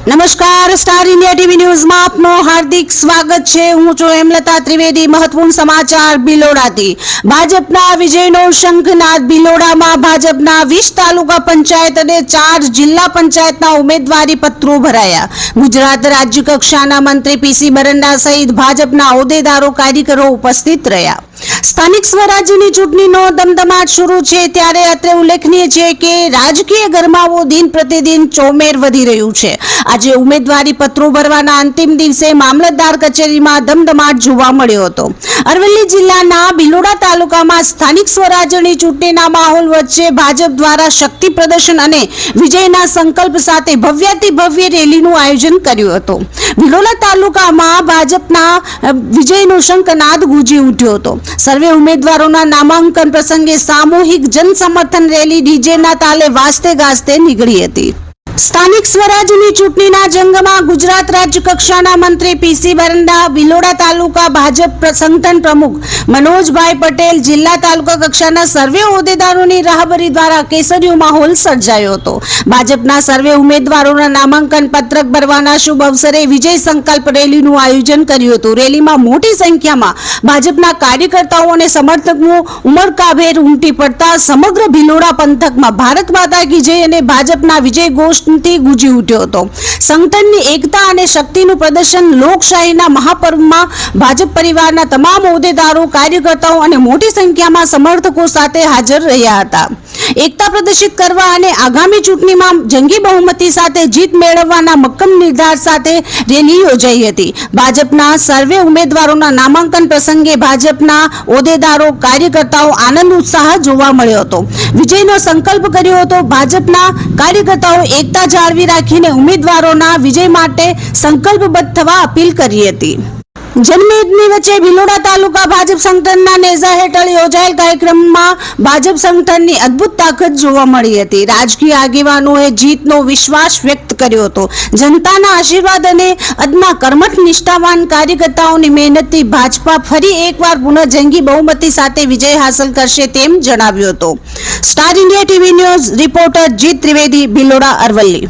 નમસ્કાર, star India TV ન્યૂઝમાં આપનું હાર્દિક સ્વાગત છે। હું છું હેમલતા ત્રિવેદી। મહત્વપૂર્ણ સમાચાર ભિલોડાથી। ભાજપના વિજયનો શંખનાદ। ભિલોડામાં ભાજપના 20 તાલુકા પંચાયત અને 4 જિલ્લા પંચાયતના ઉમેદવારી પત્રો ભરાયા। ગુજરાત રાજ્ય કક્ષાના મંત્રી પીસી બરંડા સહિત ભાજપના હોદ્દેદારો કાર્યકરો ઉપસ્થિત રહ્યા। સ્થાનિક સ્વરાજ્યની ચૂંટણીનો ધમધમાટ શરૂ છે ત્યારે અત્રે ઉલ્લેખનીય છે કે રાજકીય ગરમાવો દિન પ્રતિદિન ચોમેર વધી રહ્યું છે। આજે ઉમેદવારી પત્રો ભરવાના અંતિમ દિવસે મામલતદાર કચેરીમાં ધમધમાટ જોવા મળ્યો હતો। અરવલ્લી જિલ્લાના ભિલોડા તાલુકામાં સ્થાનિક સ્વરાજ્યની ચૂંટણીના માહોલ વચ્ચે ભાજપ દ્વારા શક્તિ પ્રદર્શન અને વિજયના સંકલ્પ સાથે ભવ્યાતિ ભવ્ય રેલીનું આયોજન કર્યું હતું। ભિલોડા તાલુકામાં ભાજપના વિજયનો શંખનાદ ગુંજી ઉઠ્યો હતો। સર્વે ઉમેદવારોના નામાંકન પ્રસંગે સામૂહિક જનસમર્થન રેલી ડીજેના તાલે વાજતે ગાજતે નીકળી હતી। સ્થાનિક સ્વરાજ્યની ચૂંટણીના જંગમાં ગુજરાત રાજ્ય કક્ષાના મંત્રી પીસી બરંડા, ભિલોડા તાલુકા ભાજપ સંગઠન પ્રમુખ મનોજભાઈ પટેલ, જિલ્લા તાલુકા કક્ષાના સર્વે હોદ્દેદારોની રાહબરી દ્વારા કેસરીયો માહોલ સર્જાયો હતો। ભાજપના સર્વે ઉમેદવારોના નામાંકન પત્રક ભરવાના શુભ અવસરે વિજય સંકલ્પ રેલીનું આયોજન કર્યું હતું। રેલીમાં મોટી સંખ્યામાં ભાજપના કાર્યકર્તાઓ અને સમર્થકો ઉમળકાભેર ઉમટી પડતા સમગ્ર ભિલોડા પંથકમાં ભારત માતા કી જય અને ભાજપના વિજય ઘોષ ગુંજી ઉઠ્યો હતો। સંગઠનની એકતા અને શક્તિનું પ્રદર્શન લોકશાહીના મહાપર્વમાં ભાજપ પરિવારના તમામ હોદ્દેદારો, કાર્યકર્તાઓ અને મોટી સંખ્યામાં સમર્થકો સાથે હાજર રહ્યા હતા। એકતા પ્રદર્શિત કરવા અને આગામી ચૂંટણીમાં જંગી બહુમતી સાથે જીત મેળવવાના મક્કમ નિર્ધાર સાથે રેલી યોજાઈ હતી। ભાજપના સર્વે ઉમેદવારોના નામાંકન પ્રસંગે ભાજપના હોદ્દેદારો, કાર્યકર્તાઓ આનંદ ઉત્સાહ જોવા મળ્યો હતો। વિજયનો સંકલ્પ કર્યો હતો। ભાજપના કાર્યકર્તાઓ એકતા જાળવી રાખીને ઉમેદવારોના વિજય માટે સંકલ્પબદ્ધ થવા અપીલ કરી હતી। જનમેદની વચ્ચે ભિલોડા તાલુકા ભાજપ સંગઠનના નેજા હેઠળ યોજાયેલ કાર્યક્રમમાં ભાજપ સંગઠનની અદ્ભુત તાકાત જોવા મળી હતી। રાજકીય આગેવાનોએ જીતનો વિશ્વાસ વ્યક્ત કર્યો હતો। જનતાના આશીર્વાદ અને અદના કર્મઠ નિષ્ઠાવાન કાર્યકર્તાઓની મહેનતથી ભાજપા ફરી એકવાર પુનઃ જંગી બહુમતી સાથે વિજય હાંસલ કરશે તેમ જણાવ્યું હતું। Star India TV news reporter જીત ત્રિવેદી, ભિલોડા, અરવલ્લી।